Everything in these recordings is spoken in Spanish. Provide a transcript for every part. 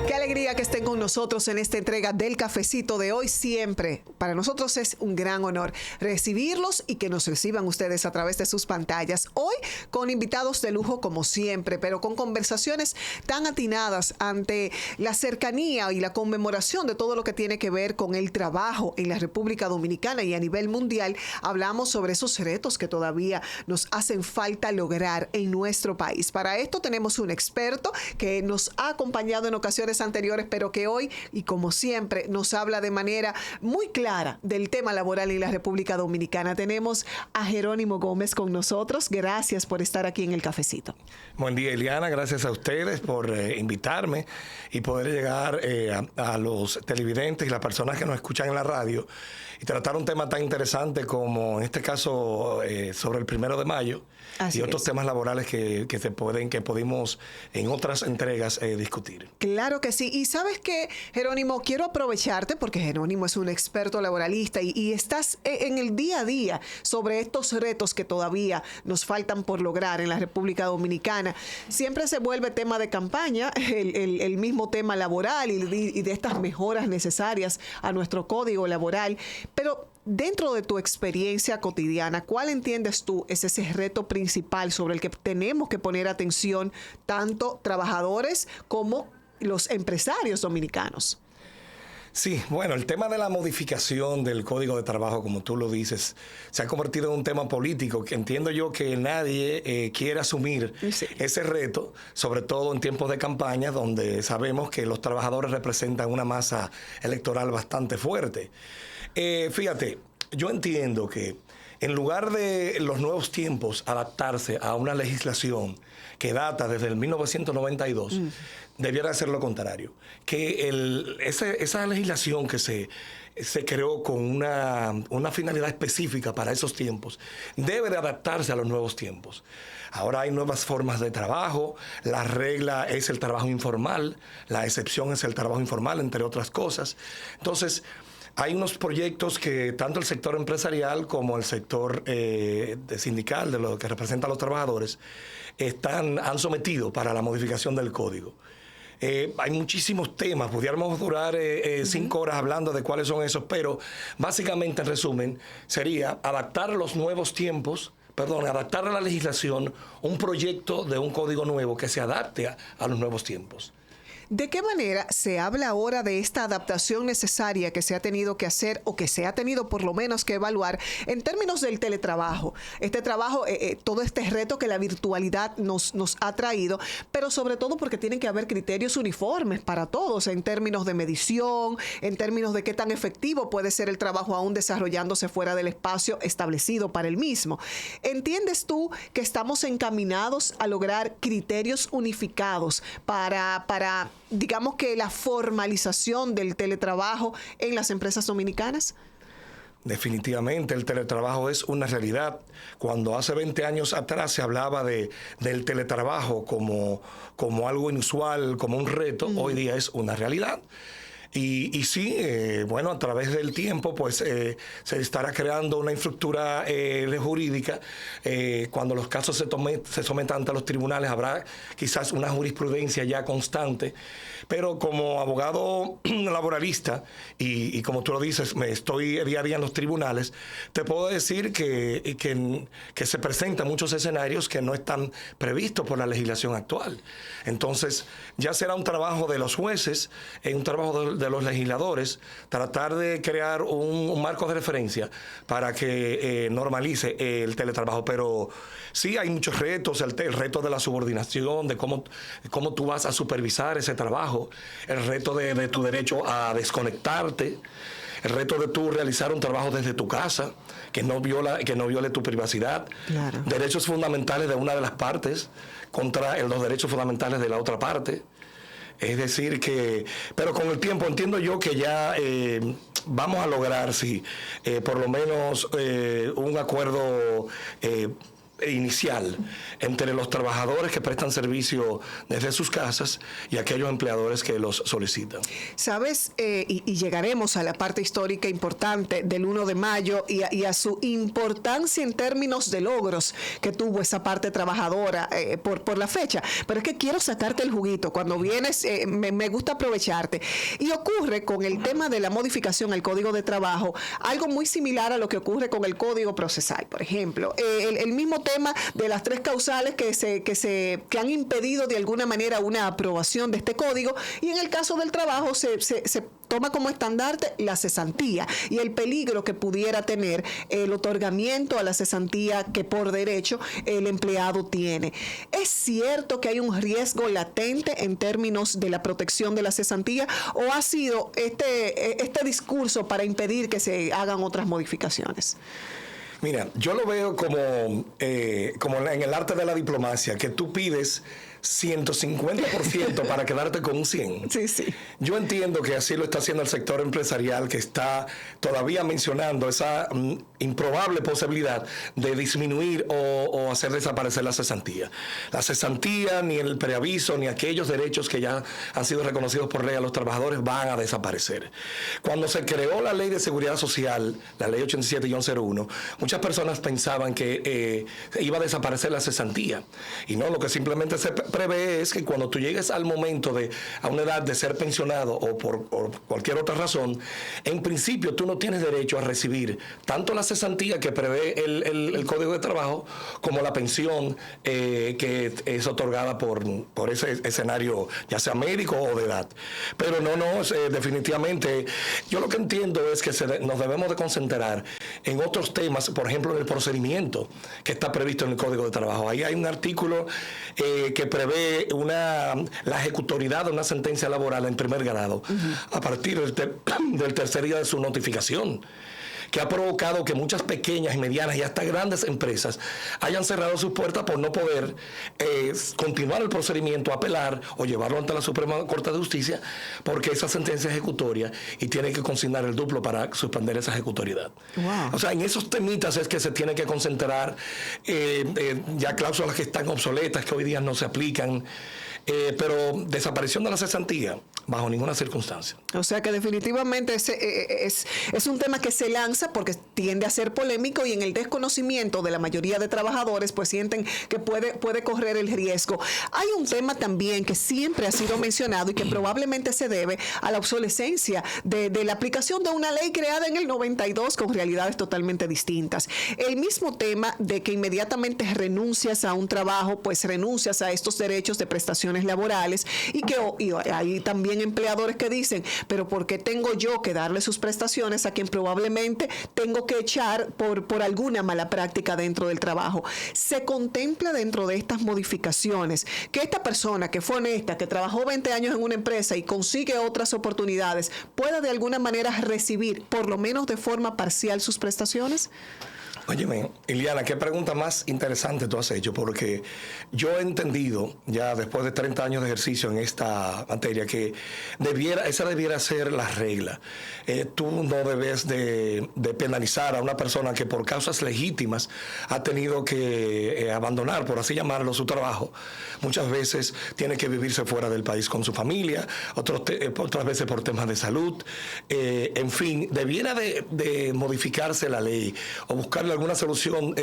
Qué alegría que estén con nosotros en esta entrega del cafecito de hoy. Siempre, para nosotros es un gran honor recibirlos y que nos reciban ustedes a través de sus pantallas. Hoy con invitados de lujo como siempre, pero con conversaciones tan atinadas ante la cercanía y la conmemoración de todo lo que tiene que ver con el trabajo en la República Dominicana y a nivel mundial. Hablamos sobre esos retos que todavía nos hacen falta lograr en nuestro país. Para esto tenemos un experto que nos ha acompañado en ocasiones anteriores, pero que hoy, y como siempre, nos habla de manera muy clara del tema laboral en la República Dominicana. Tenemos a Jerónimo Gómez con nosotros. Gracias por estar aquí en el cafecito. Buen día, Eliana. Gracias a ustedes por invitarme y poder llegar a los televidentes y las personas que nos escuchan en la radio y tratar un tema tan interesante como en este caso sobre el 1 de mayo. Así y otros temas laborales que pudimos en otras entregas discutir. Claro que sí. Y sabes qué, Jerónimo, quiero aprovecharte porque Jerónimo es un experto laboralista y estás en el día a día sobre estos retos que todavía nos faltan por lograr en la República Dominicana. Siempre se vuelve tema de campaña el mismo tema laboral y de estas mejoras necesarias a nuestro código laboral, pero dentro de tu experiencia cotidiana, ¿cuál entiendes tú es ese reto principal sobre el que tenemos que poner atención tanto trabajadores como los empresarios dominicanos? Sí, bueno, el tema de la modificación del Código de Trabajo, como tú lo dices, se ha convertido en un tema político que entiendo yo que nadie quiere asumir ese reto, sobre todo en tiempos de campaña, donde sabemos que los trabajadores representan una masa electoral bastante fuerte. Fíjate, yo entiendo que en lugar de los nuevos tiempos adaptarse a una legislación que data desde el 1992, debiera ser lo contrario. Que esa legislación que se creó con una finalidad específica para esos tiempos debe de adaptarse a los nuevos tiempos. Ahora hay nuevas formas de trabajo, la regla es el trabajo informal, la excepción es el trabajo informal, entre otras cosas. Entonces, hay unos proyectos que tanto el sector empresarial como el sector sindical, de lo que representa a los trabajadores, han sometido para la modificación del código. Hay muchísimos temas, pudiéramos durar 5 horas hablando de cuáles son esos, pero básicamente, en resumen, sería adaptar a los nuevos tiempos, adaptar a la legislación un proyecto de un código nuevo que se adapte a los nuevos tiempos. ¿De qué manera se habla ahora de esta adaptación necesaria que se ha tenido que hacer o que se ha tenido por lo menos que evaluar en términos del teletrabajo? Este trabajo, todo este reto que la virtualidad nos ha traído, pero sobre todo porque tienen que haber criterios uniformes para todos en términos de medición, en términos de qué tan efectivo puede ser el trabajo aún desarrollándose fuera del espacio establecido para el mismo. ¿Entiendes tú que estamos encaminados a lograr criterios unificados para digamos que la formalización del teletrabajo en las empresas dominicanas? Definitivamente, el teletrabajo es una realidad. Cuando hace 20 años atrás se hablaba del teletrabajo como algo inusual, como un reto, hoy día es una realidad. Y sí, bueno, a través del tiempo, pues se estará creando una infraestructura jurídica. Cuando los casos se sometan ante los tribunales, habrá quizás una jurisprudencia ya constante. Pero como abogado laboralista, y como tú lo dices, me estoy día a día en los tribunales, te puedo decir que se presentan muchos escenarios que no están previstos por la legislación actual. Entonces, ya será un trabajo de los jueces, un trabajo de los legisladores, tratar de crear un marco de referencia para que normalice el teletrabajo. Pero sí hay muchos retos, el reto de la subordinación, de cómo tú vas a supervisar ese trabajo, el reto de tu derecho a desconectarte, el reto de tú realizar un trabajo desde tu casa, que no viole tu privacidad, claro. Derechos fundamentales de una de las partes contra los derechos fundamentales de la otra parte. Es decir pero con el tiempo entiendo yo que ya vamos a lograr, sí, por lo menos un acuerdo inicial entre los trabajadores que prestan servicio desde sus casas y aquellos empleadores que los solicitan. Sabes, y llegaremos a la parte histórica importante del 1 de mayo y a su importancia en términos de logros que tuvo esa parte trabajadora por la fecha, pero es que quiero sacarte el juguito. Cuando vienes, me gusta aprovecharte. Y ocurre con el tema de la modificación al Código de Trabajo algo muy similar a lo que ocurre con el Código Procesal, por ejemplo. El mismo tema de las 3 causales que han impedido de alguna manera una aprobación de este código, y en el caso del trabajo se toma como estandarte la cesantía y el peligro que pudiera tener el otorgamiento a la cesantía que por derecho el empleado tiene. ¿Es cierto que hay un riesgo latente en términos de la protección de la cesantía, o ha sido este discurso para impedir que se hagan otras modificaciones? Mira, yo lo veo como en el arte de la diplomacia, que tú pides 150% para quedarte con un 100. Sí, sí. Yo entiendo que así lo está haciendo el sector empresarial, que está todavía mencionando esa improbable posibilidad de disminuir o hacer desaparecer la cesantía. La cesantía, ni el preaviso, ni aquellos derechos que ya han sido reconocidos por ley a los trabajadores van a desaparecer. Cuando se creó la Ley de Seguridad Social, la Ley 87-01, muchas personas pensaban que iba a desaparecer la cesantía. Y no, lo que simplemente se prevé es que cuando tú llegues al momento a una edad de ser pensionado o por cualquier otra razón, en principio tú no tienes derecho a recibir tanto la cesantía que prevé el Código de Trabajo como la pensión que es otorgada por ese escenario, ya sea médico o de edad. Pero definitivamente yo lo que entiendo es que nos debemos de concentrar en otros temas, por ejemplo en el procedimiento que está previsto en el Código de Trabajo. Ahí hay un artículo que prevé la ejecutoriedad de una sentencia laboral en primer grado a partir del tercer día de su notificación, que ha provocado que muchas pequeñas y medianas y hasta grandes empresas hayan cerrado sus puertas por no poder continuar el procedimiento, apelar o llevarlo ante la Suprema Corte de Justicia, porque esa sentencia es ejecutoria y tiene que consignar el duplo para suspender esa ejecutoriedad. Wow. O sea, en esos temitas es que se tiene que concentrar ya cláusulas que están obsoletas, que hoy día no se aplican. Pero desaparición de la cesantía, bajo ninguna circunstancia. O sea que definitivamente es un tema que se lanza porque tiende a ser polémico, y en el desconocimiento de la mayoría de trabajadores pues sienten que puede correr el riesgo. Hay un tema también que siempre ha sido mencionado y que probablemente se debe a la obsolescencia de la aplicación de una ley creada en el 92 con realidades totalmente distintas. El mismo tema de que inmediatamente renuncias a un trabajo, pues renuncias a estos derechos de prestaciones laborales, y hay también empleadores que dicen, pero ¿por qué tengo yo que darle sus prestaciones a quien probablemente tengo que echar por alguna mala práctica dentro del trabajo? ¿Se contempla dentro de estas modificaciones que esta persona que fue honesta, que trabajó 20 años en una empresa y consigue otras oportunidades, pueda de alguna manera recibir, por lo menos de forma parcial, sus prestaciones? Óyeme, Iliana, qué pregunta más interesante tú has hecho, porque yo he entendido, ya después de 30 años de ejercicio en esta materia, que esa debiera ser la regla. Tú no debes de penalizar a una persona que por causas legítimas ha tenido que abandonar, por así llamarlo, su trabajo. Muchas veces tiene que vivirse fuera del país con su familia, otras veces por temas de salud. En fin, debiera de modificarse la ley o buscarle alguna solución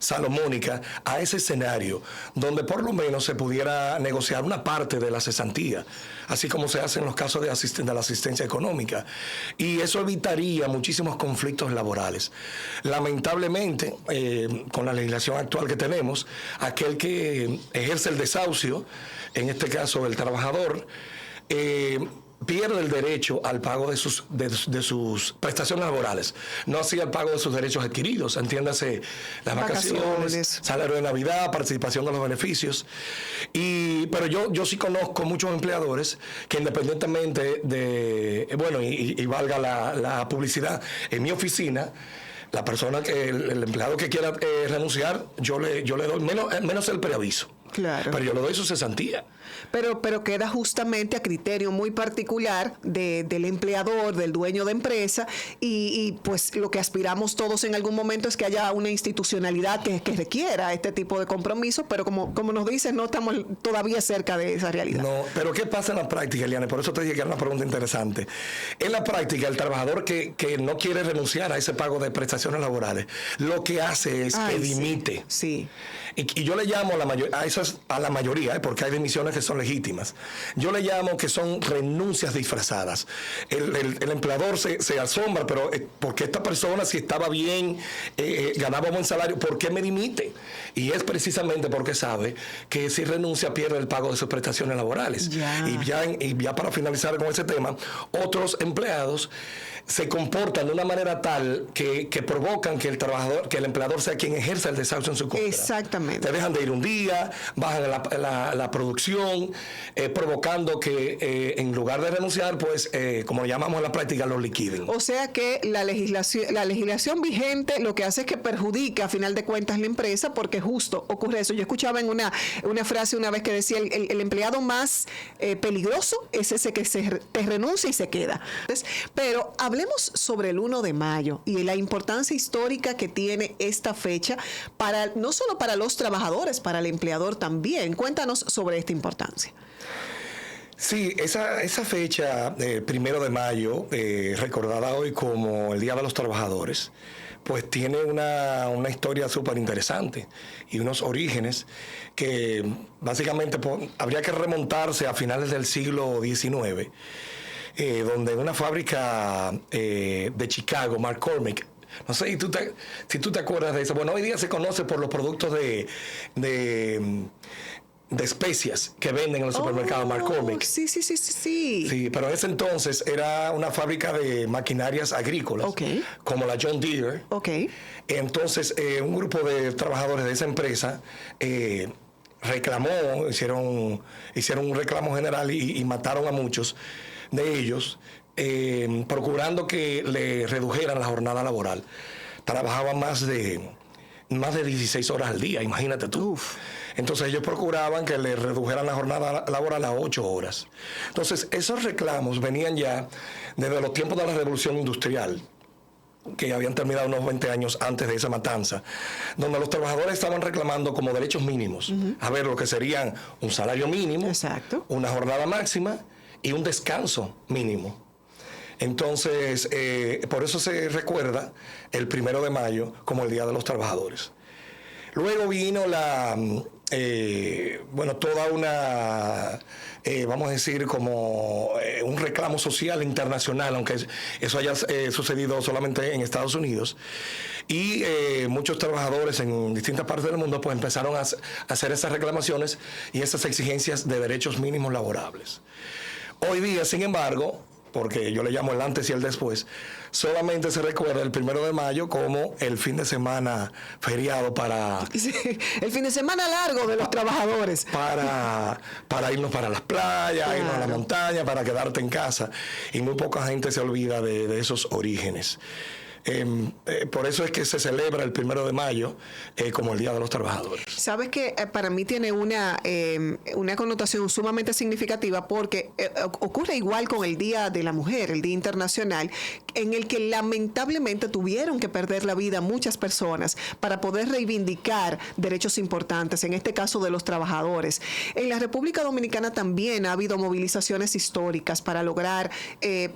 salomónica a ese escenario, donde por lo menos se pudiera negociar una parte de la cesantía, así como se hace en los casos de la asistencia económica, y eso evitaría muchísimos conflictos laborales. Lamentablemente, con la legislación actual que tenemos, aquel que ejerce el desahucio, en este caso el trabajador, pierde el derecho al pago de sus prestaciones laborales, no así al pago de sus derechos adquiridos, entiéndase las vacaciones, salario de Navidad, participación de los beneficios. Pero yo sí conozco muchos empleadores que, independientemente y valga la publicidad, en mi oficina, la persona el empleado que quiera renunciar, yo le doy menos el preaviso. Claro. Pero yo le doy su cesantía. Pero queda justamente a criterio muy particular del empleador, del dueño de empresa, y pues lo que aspiramos todos en algún momento es que haya una institucionalidad que requiera este tipo de compromisos, pero como nos dices, no estamos todavía cerca de esa realidad. No, pero ¿qué pasa en la práctica, Eliane? Por eso te dije que era una pregunta interesante. En la práctica, el trabajador que no quiere renunciar a ese pago de prestaciones laborales, lo que hace es que dimite. Sí. Y yo le llamo a la mayoría, porque hay dimisiones que son legítimas. Yo le llamo que son renuncias disfrazadas. El empleador se asombra, pero porque esta persona, si estaba bien, ganaba buen salario, ¿por qué me dimite? Y es precisamente porque sabe que si renuncia pierde el pago de sus prestaciones laborales. Ya. Y ya para finalizar con ese tema, otros empleados se comportan de una manera tal que provocan que el empleador sea quien ejerza el desahucio en su contra. Exactamente. Te dejan de ir un día, bajan la producción, provocando que en lugar de renunciar, pues, como le llamamos en la práctica, los liquiden. O sea que la legislación vigente lo que hace es que perjudica a final de cuentas la empresa, porque justo ocurre eso. Yo escuchaba en una frase una vez que decía el empleado más peligroso es ese que te renuncia y se queda. Entonces, pero hablemos sobre el 1 de mayo y la importancia histórica que tiene esta fecha no solo para los trabajadores, para el empleador también. Cuéntanos sobre esta importancia. Sí, esa fecha, 1 de mayo, recordada hoy como el Día de los Trabajadores, pues tiene una historia súper interesante y unos orígenes que básicamente habría que remontarse a finales del siglo XIX, donde en una fábrica de Chicago, McCormick, no sé si tú te acuerdas de eso. Bueno, hoy día se conoce por los productos de especias que venden en los supermercados McCormick. Sí. Sí, pero en ese entonces era una fábrica de maquinarias agrícolas, como la John Deere. Entonces, un grupo de trabajadores de esa empresa reclamó, hicieron un reclamo general y mataron a muchos de ellos, procurando que le redujeran la jornada laboral. Trabajaban más de 16 horas al día, imagínate tú. Entonces ellos procuraban que le redujeran la jornada laboral a 8 horas. Entonces esos reclamos venían ya desde los tiempos de la Revolución Industrial, que habían terminado unos 20 años antes de esa matanza, donde los trabajadores estaban reclamando como derechos mínimos, a ver, lo que serían un salario mínimo, exacto, una jornada máxima y un descanso mínimo. Entonces, por eso se recuerda el 1 de mayo como el Día de los Trabajadores. Luego vino toda una, vamos a decir, como un reclamo social internacional, aunque eso haya sucedido solamente en Estados Unidos. Y muchos trabajadores en distintas partes del mundo pues empezaron a hacer esas reclamaciones y esas exigencias de derechos mínimos laborables. Hoy día, sin embargo, porque yo le llamo el antes y el después, solamente se recuerda el 1 de mayo como el fin de semana feriado para... Sí, el fin de semana largo de los trabajadores. Para irnos para las playas, claro, irnos a la montaña, para quedarte en casa. Y muy poca gente se olvida de esos orígenes. Por eso es que se celebra el 1 de mayo como el Día de los Trabajadores. Sabes que para mí tiene una connotación sumamente significativa porque ocurre igual con el Día de la Mujer, el Día Internacional, en el que lamentablemente tuvieron que perder la vida muchas personas para poder reivindicar derechos importantes, en este caso de los trabajadores. En la República Dominicana también ha habido movilizaciones históricas para lograr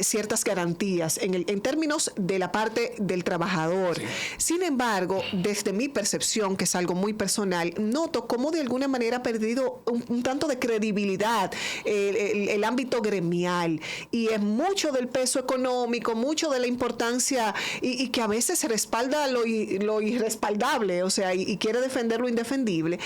ciertas garantías en términos de la parte del trabajador. Sí. Sin embargo, desde mi percepción, que es algo muy personal, noto cómo de alguna manera ha perdido un tanto de credibilidad el ámbito gremial, y es mucho del peso económico, mucho de la importancia y que a veces se respalda lo irrespaldable, o sea, y quiere defender lo indefendible.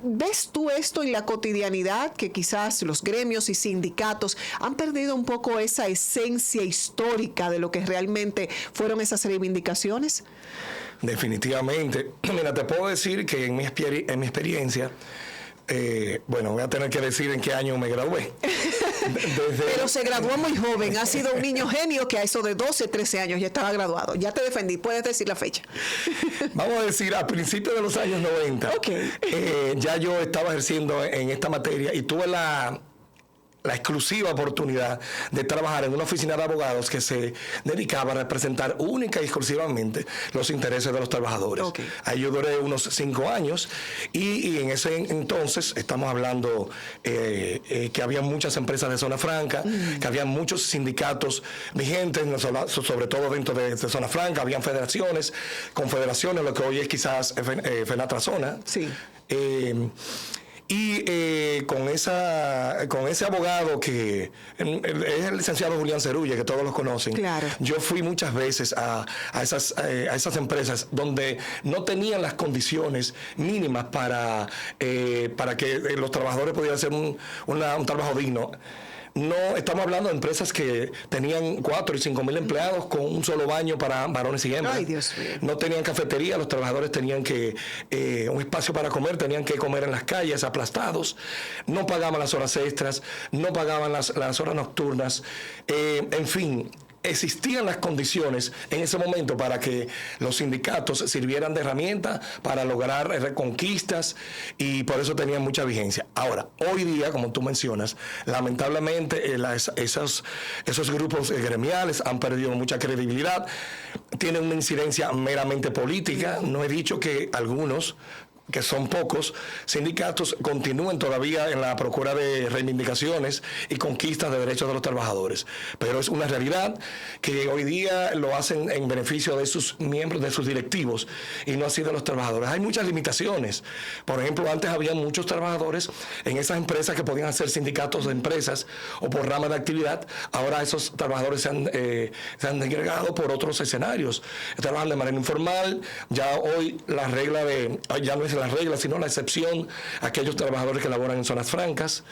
¿Ves tú esto en la cotidianidad, que quizás los gremios y sindicatos han perdido un poco esa esencia histórica de lo que realmente fueron esas reivindicaciones? Definitivamente. Mira, te puedo decir que en mi experiencia, voy a tener que decir en qué año me gradué. Pero se graduó muy joven. Ha sido un niño genio que a eso de 12, 13 años ya estaba graduado. Ya te defendí. Puedes decir la fecha. Vamos a decir, a principios de los años 90, Okay. Ya yo estaba ejerciendo en esta materia y tuve la exclusiva oportunidad de trabajar en una oficina de abogados que se dedicaba a representar única y exclusivamente los intereses de los trabajadores. Okay. Ahí yo duré unos 5 años y en ese entonces estamos hablando que había muchas empresas de zona franca, que había muchos sindicatos vigentes, sobre todo dentro de zona franca, habían federaciones, confederaciones, lo que hoy es quizás Fenatrazona. Sí. Y con ese abogado que es el licenciado Julián Cerulle, que todos los conocen, claro. Yo fui muchas veces a esas empresas donde no tenían las condiciones mínimas para que los trabajadores pudieran hacer un trabajo digno. No estamos hablando de empresas que tenían 4 y 5 mil empleados con un solo baño para varones y hembras. Ay, Dios mío. No tenían cafetería, los trabajadores tenían un espacio para comer, tenían que comer en las calles aplastados, no pagaban las horas extras, no pagaban las horas nocturnas, en fin. Existían las condiciones en ese momento para que los sindicatos sirvieran de herramienta para lograr reconquistas y por eso tenían mucha vigencia. Ahora, hoy día, como tú mencionas, lamentablemente esos grupos gremiales han perdido mucha credibilidad, tienen una incidencia meramente política. No he dicho que algunos, que son pocos, sindicatos continúen todavía en la procura de reivindicaciones y conquistas de derechos de los trabajadores. Pero es una realidad que hoy día lo hacen en beneficio de sus miembros, de sus directivos, y no así de los trabajadores. Hay muchas limitaciones. Por ejemplo, antes había muchos trabajadores en esas empresas que podían hacer sindicatos de empresas o por rama de actividad. Ahora esos trabajadores se han degradado por otros escenarios. Trabajan de manera informal. Ya hoy ya no es la regla, sino la excepción a aquellos trabajadores que laboran en zonas francas.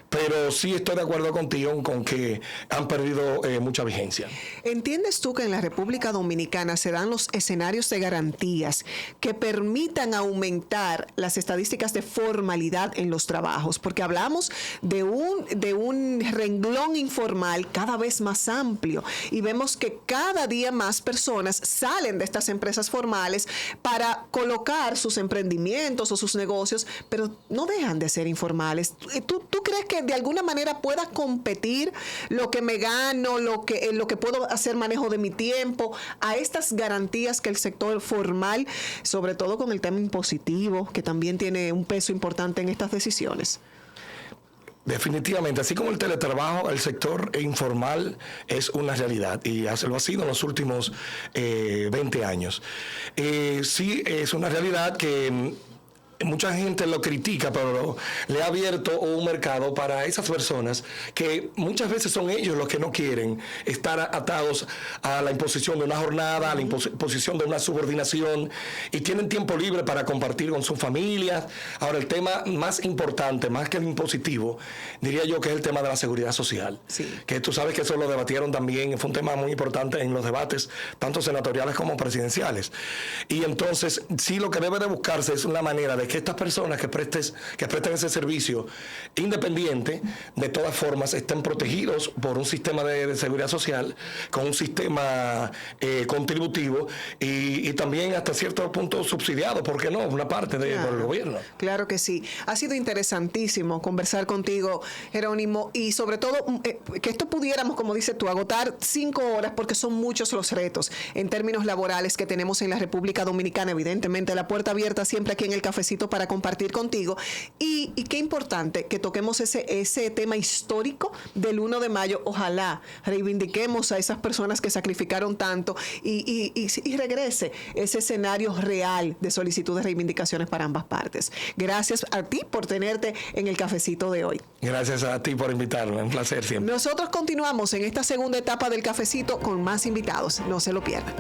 Pero sí estoy de acuerdo contigo con que han perdido mucha vigencia. ¿Entiendes tú que en la República Dominicana se dan los escenarios de garantías que permitan aumentar las estadísticas de formalidad en los trabajos? Porque hablamos de un renglón informal cada vez más amplio y vemos que cada día más personas salen de estas empresas formales para colocar sus emprendimientos o sus negocios, pero no dejan de ser informales. ¿Tú crees que de alguna manera pueda competir lo que me gano, lo que puedo hacer manejo de mi tiempo, a estas garantías que el sector formal, sobre todo con el tema impositivo, que también tiene un peso importante en estas decisiones? Definitivamente, así como el teletrabajo, el sector informal es una realidad y lo ha sido en los últimos 20 años. Sí, es una realidad que mucha gente lo critica, pero le ha abierto un mercado para esas personas que muchas veces son ellos los que no quieren estar atados a la imposición de una jornada, a la imposición de una subordinación, y tienen tiempo libre para compartir con sus familias. Ahora, el tema más importante, más que el impositivo, diría yo que es el tema de la seguridad social. Sí. Que tú sabes que eso lo debatieron también, fue un tema muy importante en los debates, tanto senatoriales como presidenciales. Y entonces, sí, lo que debe de buscarse es una manera de que estas personas que presten ese servicio independiente, de todas formas, estén protegidos por un sistema de seguridad social, con un sistema contributivo y también hasta cierto punto subsidiado, ¿por qué no? Una parte por el gobierno. Claro que sí. Ha sido interesantísimo conversar contigo, Jerónimo, y sobre todo que esto pudiéramos, como dices tú, agotar 5 horas, porque son muchos los retos en términos laborales que tenemos en la República Dominicana. Evidentemente, la puerta abierta siempre aquí en el cafecito para compartir contigo. Y qué importante que toquemos ese tema histórico del 1 de mayo. Ojalá reivindiquemos a esas personas que sacrificaron tanto y regrese ese escenario real de solicitud de reivindicaciones para ambas partes. Gracias a ti por tenerte en el cafecito de hoy. Gracias a ti por invitarme, un placer siempre. Nosotros continuamos en esta segunda etapa del cafecito con más invitados. No se lo pierdan.